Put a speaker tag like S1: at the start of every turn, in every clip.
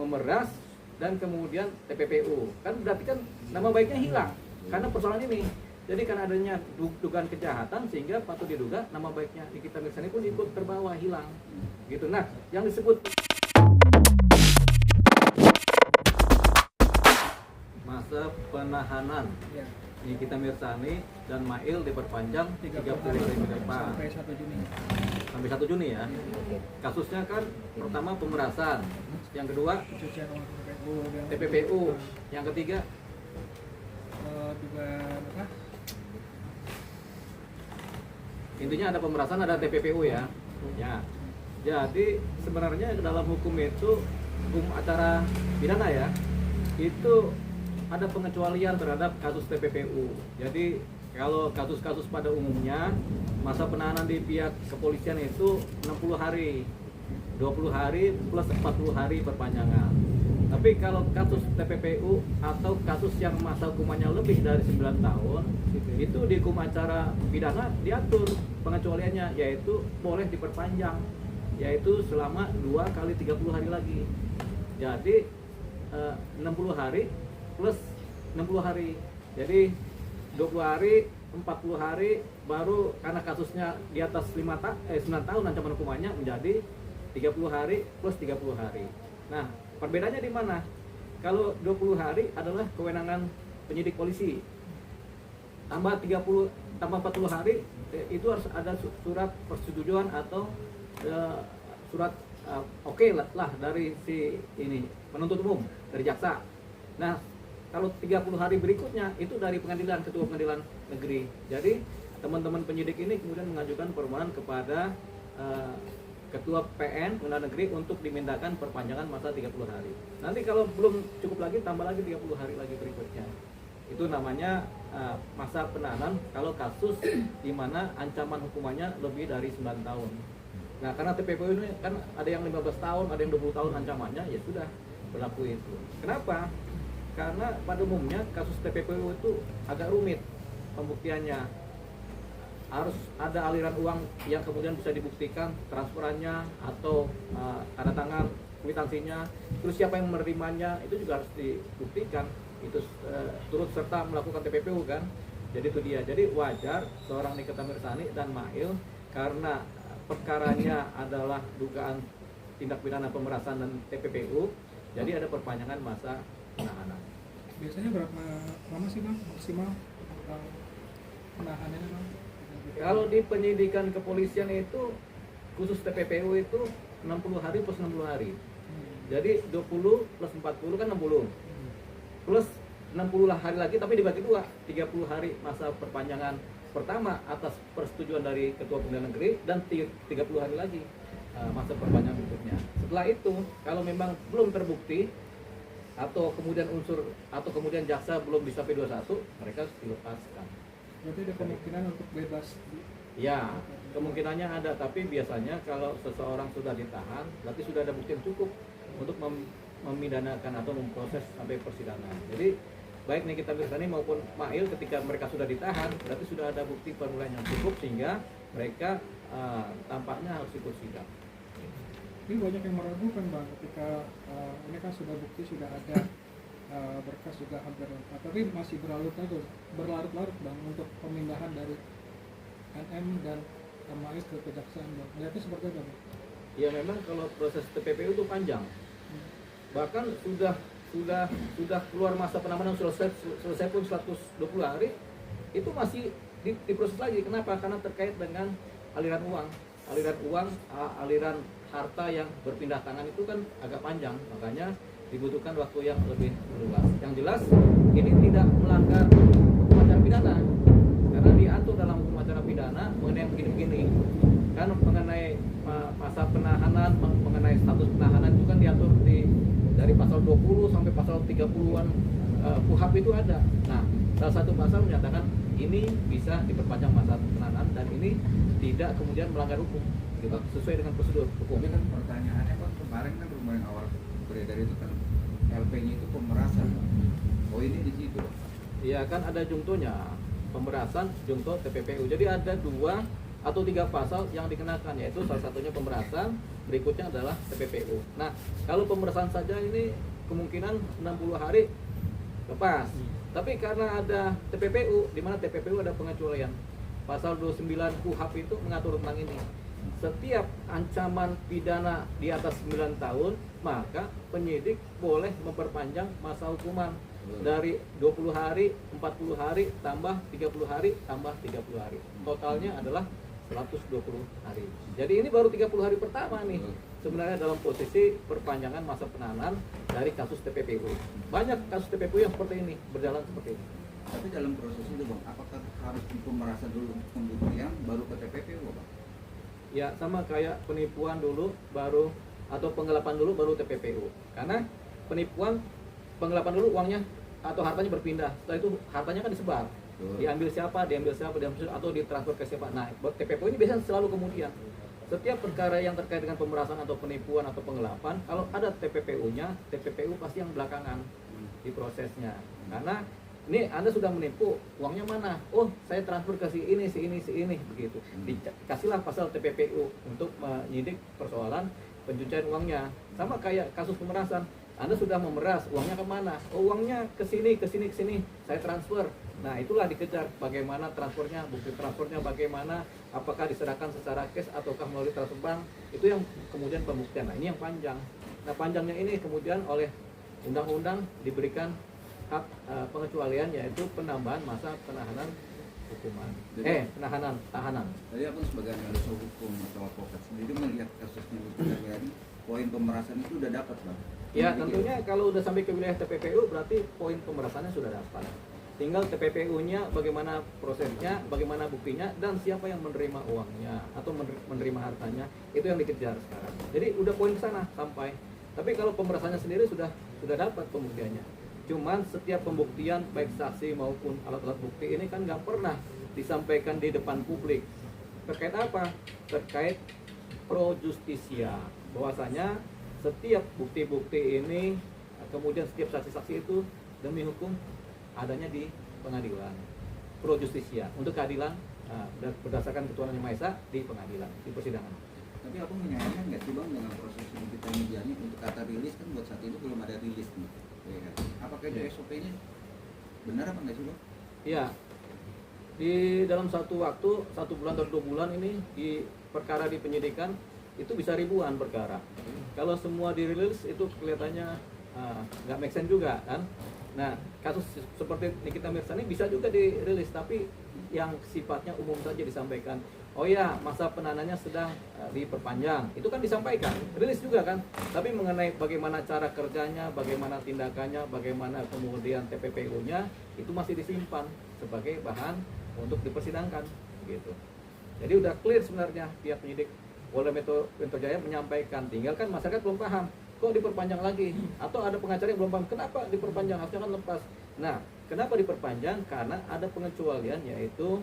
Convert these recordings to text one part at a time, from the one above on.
S1: memeras, dan kemudian TPPU. Kan berarti kan nama baiknya hilang karena persoalan ini. Jadi karena adanya dugaan kejahatan sehingga patut diduga nama baiknya Nikita Mirzani pun ikut terbawa hilang. Gitu. Nah, yang disebut masa penahanan Nikita Mirzani dan Mail diperpanjang 30 hari ke depan
S2: sampai 1 Juni.
S1: Sampai 1 Juni ya. Kasusnya kan pertama pemerasan, yang kedua
S2: Pencucian uang
S1: TPPU, yang ketiga
S2: juga apa?
S1: intinya ada pemerasan, ada TPPU ya. Ya. Jadi sebenarnya dalam hukum itu, hukum acara pidana ya, itu ada pengecualian terhadap kasus TPPU. Jadi kalau kasus-kasus pada umumnya masa penahanan di pihak kepolisian itu 60 hari, 20 hari plus 40 hari perpanjangan. Tapi kalau kasus TPPU atau kasus yang masa hukumannya lebih dari 9 tahun, itu di hukum acara pidana diatur pengecualiannya, yaitu boleh diperpanjang, yaitu selama 2 kali 30 hari lagi. Jadi 60 hari plus 60 hari. Jadi 20 hari, 40 hari, baru karena kasusnya di atas 9 tahun ancaman hukumannya menjadi 30 hari plus 30 hari. Nah, perbedaannya di mana? Kalau 20 hari adalah kewenangan penyidik polisi. Tambah 40 hari itu harus ada surat persetujuan atau surat oke lah dari si ini penuntut umum, dari jaksa. Nah, kalau 30 hari berikutnya itu dari pengadilan, ketua pengadilan negeri. Jadi teman-teman penyidik ini kemudian mengajukan permohonan kepada ketua PN pengadilan negeri untuk dimintakan perpanjangan masa 30 hari. Nanti kalau belum cukup lagi, tambah lagi 30 hari lagi berikutnya. Itu namanya masa penahanan kalau kasus di mana ancaman hukumannya lebih dari 9 tahun. Nah, karena TPPU ini kan ada yang 15 tahun, ada yang 20 tahun ancamannya, ya sudah berlaku itu. Kenapa? Karena pada umumnya kasus TPPU itu agak rumit pembuktiannya. Harus ada aliran uang yang kemudian bisa dibuktikan transferannya atau tanda tangan kwitansinya. Terus siapa yang menerimanya itu juga harus dibuktikan. Itu turut serta melakukan TPPU kan. Jadi itu dia. Jadi wajar seorang Nikita Mirzani dan Mail karena perkaranya adalah dugaan tindak pidana pemerasan dan TPPU. Jadi ada perpanjangan masa penahanan.
S2: Biasanya berapa lama sih Bang maksimal penahanannya Bang?
S1: Kalau di penyidikan kepolisian itu khusus TPPU itu 60 hari plus 60 hari. Jadi 20 plus 40 kan 60. Plus 60 hari lagi tapi dibagi dua, 30 hari masa perpanjangan pertama atas persetujuan dari ketua pengadilan negeri dan 30 hari lagi masa perpanjangan berikutnya. Setelah itu kalau memang belum terbukti atau kemudian jaksa belum bisa P21, mereka harus dilepaskan.
S2: Berarti ada kemungkinan untuk bebas?
S1: Ya, kemungkinannya ada, tapi biasanya kalau seseorang sudah ditahan, berarti sudah ada bukti yang cukup untuk memidanakan atau memproses sampai persidangan. Jadi baik Nikita Mirzani maupun Mail ketika mereka sudah ditahan, berarti sudah ada bukti permulaan yang cukup sehingga mereka tampaknya harus ikut sidang.
S2: Ini banyak yang meragukan Bang ketika ini kan sudah bukti, sudah ada berkas juga hampir lengkap, tapi masih berlarut-larut Bang untuk pemindahan dari NM dan Mail ke kejaksaan Bang. Melihatnya seperti apa Bang?
S1: Ya memang kalau proses TPPU itu panjang. Bahkan sudah keluar masa penahanan selesai pun 120 hari itu masih diproses lagi. Kenapa? Karena terkait dengan aliran uang, aliran harta yang berpindah tangan itu kan agak panjang, makanya dibutuhkan waktu yang lebih luas. Yang jelas ini tidak melanggar hukum acara pidana karena diatur dalam hukum acara pidana mengenai yang begini-begini. Kan mengenai masa penahanan, mengenai status penahanan itu kan diatur dari pasal 20 sampai pasal 30-an KUHP itu ada. Nah, salah satu pasal menyatakan ini bisa diperpanjang masa penahanan dan ini tidak kemudian melanggar hukum, gitu, sesuai dengan prosedur hukum.
S3: Ini kan pertanyaannya kan kemarin kan rumah yang awal beredar itu kan LP-nya itu pemerasan. Oh ini di situ.
S1: Iya kan ada jungtonya, pemerasan, jungto, TPPU. Jadi ada 2 atau 3 pasal yang dikenakan, yaitu salah satunya pemerasan berikutnya adalah TPPU. Nah, kalau pemerasan saja ini kemungkinan 60 hari lepas. Tapi karena ada TPPU, di mana TPPU ada pengecualian. Pasal 29 KUHP itu mengatur tentang ini. Setiap ancaman pidana di atas 9 tahun, maka penyidik boleh memperpanjang masa hukuman dari 20 hari, 40 hari, tambah 30 hari, tambah 30 hari. Totalnya adalah 120 hari. Jadi ini baru 30 hari pertama nih sebenarnya dalam posisi perpanjangan masa penahanan dari kasus TPPU. Banyak kasus TPPU yang seperti ini, berjalan seperti ini.
S3: Tapi dalam proses itu Bang, apakah harus pemerasan dulu pembuktian baru ke TPPU Bang?
S1: Ya sama kayak penipuan dulu baru atau penggelapan dulu baru TPPU. Karena penipuan, penggelapan dulu uangnya atau hartanya berpindah. Setelah itu hartanya kan disebar. Diambil siapa, atau ditransfer ke siapa. Nah, TPPU ini biasanya selalu kemudian. Setiap perkara yang terkait dengan pemerasan atau penipuan atau penggelapan, kalau ada TPPU-nya, TPPU pasti yang belakangan di prosesnya. Karena ini Anda sudah menipu, uangnya mana? Oh, saya transfer ke si ini, begitu. Dikasihlah pasal TPPU untuk menyidik persoalan pencucian uangnya. Sama kayak kasus pemerasan. Anda sudah memeras, uangnya kemana? Oh, uangnya ke sini, saya transfer. Nah, itulah dikejar bagaimana transfernya, bukti transfernya bagaimana, apakah diserahkan secara cash ataukah melalui transfer bank. Itu yang kemudian pembuktian. Nah, ini yang panjang. Nah, panjangnya ini kemudian oleh undang-undang diberikan hak pengecualian, yaitu penambahan masa penahanan hukuman. Tahanan.
S3: Jadi aku sebagai analis hukum atau advokat sendiri melihat kasusnya itu dari poin pemerasan itu udah dapat Bang.
S1: Ya, tentunya kalau udah sampai ke wilayah TPPU berarti poin pemerasannya sudah dapat. Tinggal TPPU-nya bagaimana prosesnya, bagaimana buktinya, dan siapa yang menerima uangnya atau menerima hartanya, itu yang dikejar sekarang. Jadi udah poin ke sana sampai. Tapi kalau pemerasannya sendiri sudah dapat pembuktiannya. Cuman setiap pembuktian baik saksi maupun alat-alat bukti ini kan nggak pernah disampaikan di depan publik. Terkait apa? Terkait pro justisia. Bahwasanya setiap bukti-bukti ini, kemudian setiap saksi-saksi itu demi hukum adanya di pengadilan, pro justisia, untuk keadilan berdasarkan ketuhanan yang Maha Esa di pengadilan, di persidangan.
S3: Tapi aku menyayangkan nggak sih Bang dengan proses yang kita medianya untuk kata rilis kan buat saat ini belum ada rilis nih. Ya kan? Apakah itu SOP-nya benar apa nggak sih Bang?
S1: Iya, di dalam satu waktu, 1 bulan atau 2 bulan ini di perkara di penyidikan itu bisa ribuan perkara. Kalau semua dirilis itu kelihatannya nggak make sense juga kan. Nah, kasus seperti Nikita Mirzani bisa juga dirilis, tapi yang sifatnya umum saja disampaikan. Oh ya, masa penahanannya sedang diperpanjang. Itu kan disampaikan, rilis juga kan. Tapi mengenai bagaimana cara kerjanya, bagaimana tindakannya, bagaimana kemudian TPPU-nya, itu masih disimpan sebagai bahan untuk dipersidangkan gitu. Jadi udah clear sebenarnya pihak penyidik Polda Metro Jaya menyampaikan, tinggal kan masyarakat belum paham. Kok diperpanjang lagi? Atau ada pengacara yang belum paham, kenapa diperpanjang? Harusnya kan lepas. Nah, kenapa diperpanjang? Karena ada pengecualian, yaitu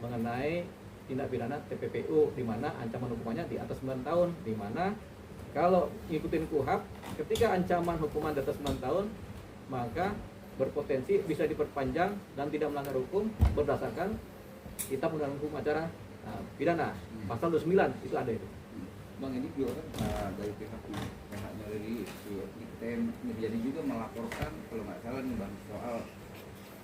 S1: mengenai tindak pidana TPPU, di mana ancaman hukumannya di atas 9 tahun. Di mana kalau ngikutin KUHP, ketika ancaman hukuman di atas 9 tahun, maka berpotensi bisa diperpanjang dan tidak melanggar hukum berdasarkan Kitab Undang-Undang Hukum Acara Pidana. Pasal 29 itu ada itu.
S3: Bang, ini juga kan dari pihaknya dari kita menjadi juga melaporkan kalau nggak salah nih Bang soal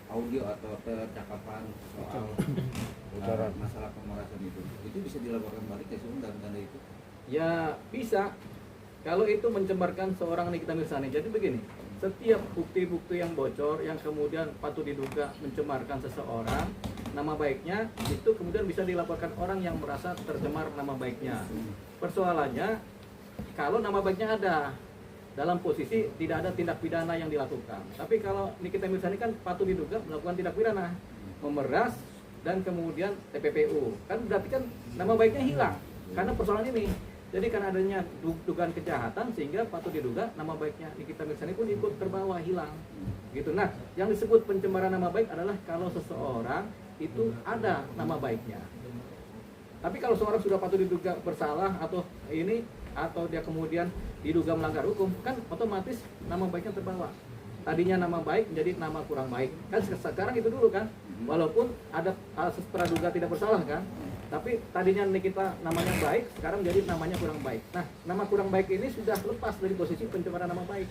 S3: audio atau percakapan soal masalah pemerasan itu bisa dilaporkan balik ya sih dalam tanda itu? Ya bisa, kalau itu mencemarkan seorang Nikita Mirzani. Jadi begini, setiap bukti-bukti yang bocor yang kemudian patut diduga mencemarkan seseorang, nama baiknya itu kemudian bisa dilaporkan orang yang merasa tercemar nama baiknya. Persoalannya kalau nama baiknya ada dalam posisi tidak ada tindak pidana yang dilakukan. Tapi kalau Nikita Mirzani kan patut diduga melakukan tindak pidana, memeras dan kemudian TPPU, kan berarti kan nama baiknya hilang karena persoalan ini. Jadi karena adanya dugaan kejahatan sehingga patut diduga nama baiknya Nikita Mirzani pun ikut terbawa hilang. Gitu. Nah, yang disebut pencemaran nama baik adalah kalau seseorang itu ada nama baiknya. Tapi kalau seorang sudah patut diduga bersalah atau dia kemudian diduga melanggar hukum, kan otomatis nama baiknya terbawa. Tadinya nama baik menjadi nama kurang baik. Kan sekarang itu dulu kan. Walaupun ada asas praduga tidak bersalah kan.
S1: Tapi tadinya kita namanya baik, sekarang jadi namanya kurang baik. Nah, nama kurang baik ini sudah lepas dari posisi pencemaran nama baik.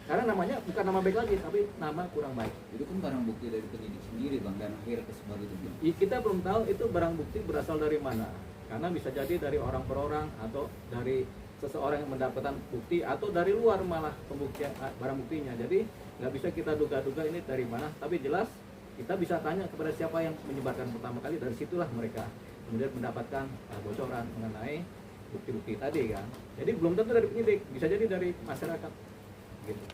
S1: Karena namanya bukan nama baik lagi, tapi nama kurang baik.
S3: Itu kan barang bukti dari penyidik sendiri bang, dan akhirnya kesebar itu Bang.
S1: Kita belum tahu itu barang bukti berasal dari mana. Karena bisa jadi dari orang per orang, atau dari seseorang yang mendapatkan bukti, atau dari luar malah pembuktian barang buktinya. Jadi nggak bisa kita duga-duga ini dari mana. Tapi jelas kita bisa tanya kepada siapa yang menyebarkan pertama kali, dari situlah mereka kemudian mendapatkan bocoran mengenai bukti-bukti tadi kan. Jadi belum tentu dari penyidik, bisa jadi dari masyarakat gitu.